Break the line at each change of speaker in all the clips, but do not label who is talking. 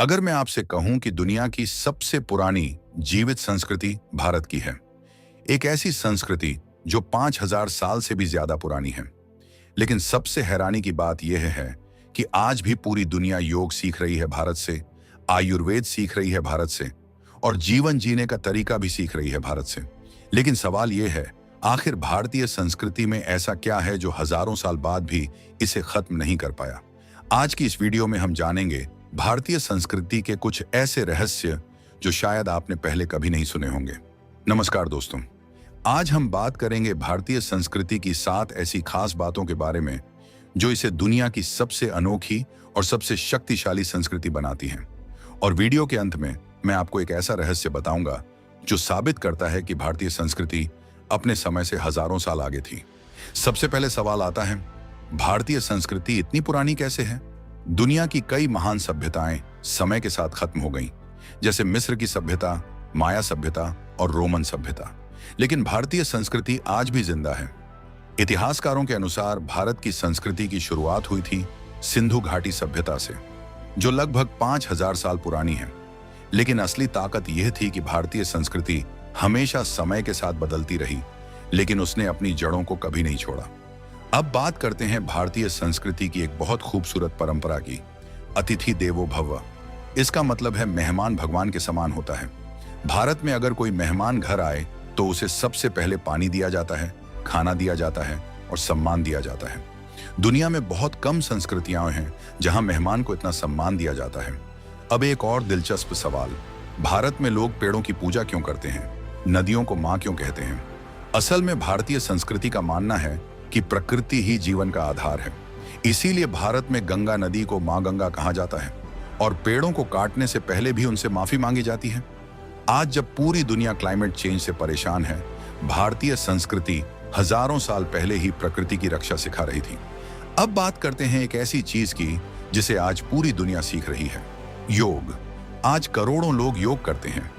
अगर मैं आपसे कहूं कि दुनिया की सबसे पुरानी जीवित संस्कृति भारत की है, एक ऐसी संस्कृति जो 5000 साल से भी ज्यादा पुरानी है, लेकिन सबसे हैरानी की बात यह है कि आज भी पूरी दुनिया योग सीख रही है भारत से, आयुर्वेद सीख रही है भारत से और जीवन जीने का तरीका भी सीख रही है भारत से। लेकिन सवाल यह है, आखिर भारतीय संस्कृति में ऐसा क्या है जो हजारों साल बाद भी इसे खत्म नहीं कर पाया? आज की इस वीडियो में हम जानेंगे भारतीय संस्कृति के कुछ ऐसे रहस्य जो शायद आपने पहले कभी नहीं सुने होंगे। नमस्कार दोस्तों, आज हम बात करेंगे भारतीय संस्कृति की 7 ऐसी खास बातों के बारे में जो इसे दुनिया की सबसे अनोखी और सबसे शक्तिशाली संस्कृति बनाती हैं। और वीडियो के अंत में मैं आपको एक ऐसा रहस्य बताऊंगा जो साबित करता है कि भारतीय संस्कृति अपने समय से हजारों साल आगे थी। सबसे पहले सवाल आता है, भारतीय संस्कृति इतनी पुरानी कैसे है? दुनिया की कई महान सभ्यताएं समय के साथ खत्म हो गईं, जैसे मिस्र की सभ्यता, माया सभ्यता और रोमन सभ्यता, लेकिन भारतीय संस्कृति आज भी जिंदा है। इतिहासकारों के अनुसार भारत की संस्कृति की शुरुआत हुई थी सिंधु घाटी सभ्यता से, जो लगभग 5000 साल पुरानी है। लेकिन असली ताकत यह थी कि भारतीय संस्कृति हमेशा समय के साथ बदलती रही, लेकिन उसने अपनी जड़ों को कभी नहीं छोड़ा। अब बात करते हैं भारतीय संस्कृति की एक बहुत खूबसूरत परंपरा की, अतिथि देवो भव। इसका मतलब है मेहमान भगवान के समान होता है। भारत में अगर कोई मेहमान घर आए तो उसे सबसे पहले पानी दिया जाता है, खाना दिया जाता है और सम्मान दिया जाता है। दुनिया में बहुत कम संस्कृतियां हैं जहां मेहमान को इतना सम्मान दिया जाता है। अब एक और दिलचस्प सवाल, भारत में लोग पेड़ों की पूजा क्यों करते हैं, नदियों को मां क्यों कहते हैं? असल में भारतीय संस्कृति का मानना है कि प्रकृति ही जीवन का आधार है। इसीलिए भारत में गंगा नदी को मां गंगा कहा जाता है और पेड़ों को काटने से पहले भी उनसे माफी मांगी जाती है। आज जब पूरी दुनिया क्लाइमेट चेंज से परेशान है, भारतीय संस्कृति हजारों साल पहले ही प्रकृति की रक्षा सिखा रही थी। अब बात करते हैं एक ऐसी चीज की जिसे आज पूरी दुनिया सीख रही है, योग। आज करोड़ों लोग योग करते हैं,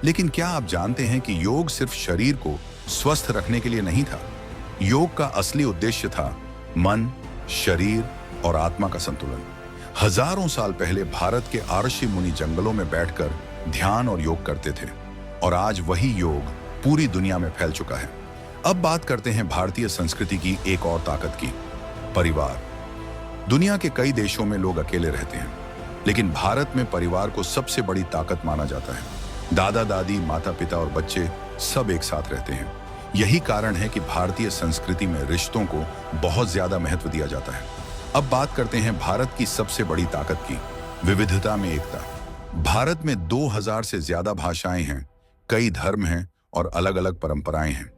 लेकिन क्या आप जानते हैं कि योग सिर्फ शरीर को स्वस्थ रखने के लिए नहीं था? योग का असली उद्देश्य था मन, शरीर और आत्मा का संतुलन। हजारों साल पहले भारत के आर्षि मुनि जंगलों में बैठकर ध्यान और योग करते थे और आज वही योग पूरी दुनिया में फैल चुका है। अब बात करते हैं भारतीय संस्कृति की एक और ताकत की, परिवार। दुनिया के कई देशों में लोग अकेले रहते हैं, लेकिन भारत में परिवार को सबसे बड़ी ताकत माना जाता है। दादा दादी, माता पिता और बच्चे सब एक साथ रहते हैं। यही कारण है कि भारतीय संस्कृति में रिश्तों को बहुत ज्यादा महत्व दिया जाता है। अब बात करते हैं भारत की सबसे बड़ी ताकत की, विविधता में एकता। भारत में 2000 से ज्यादा भाषाएं हैं, कई धर्म हैं और अलग अलग परंपराएं हैं,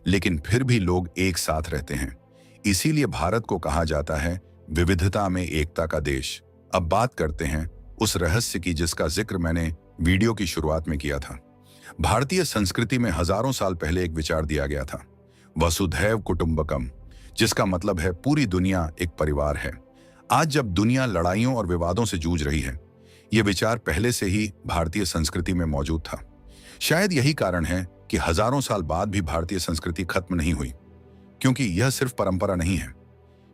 लेकिन फिर भी लोग एक साथ रहते हैं। इसीलिए भारत को कहा जाता है विविधता में एकता का देश। अब बात करते हैं उस रहस्य की जिसका जिक्र मैंने वीडियो की शुरुआत में किया था। भारतीय संस्कृति में हजारों साल पहले एक विचार दिया गया था, वसुधैव कुटुंबकम, जिसका मतलब है पूरी दुनिया एक परिवार है। आज जब दुनिया लड़ाइयों और विवादों से जूझ रही है, यह विचार पहले से ही भारतीय संस्कृति में मौजूद था। शायद यही कारण है कि हजारों साल बाद भी भारतीय संस्कृति खत्म नहीं हुई, क्योंकि यह सिर्फ परंपरा नहीं है,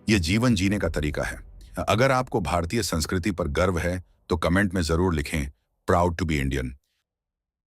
यह जीवन जीने का तरीका है। अगर आपको भारतीय संस्कृति पर गर्व है तो कमेंट में जरूर लिखें, प्राउड टू बी इंडियन।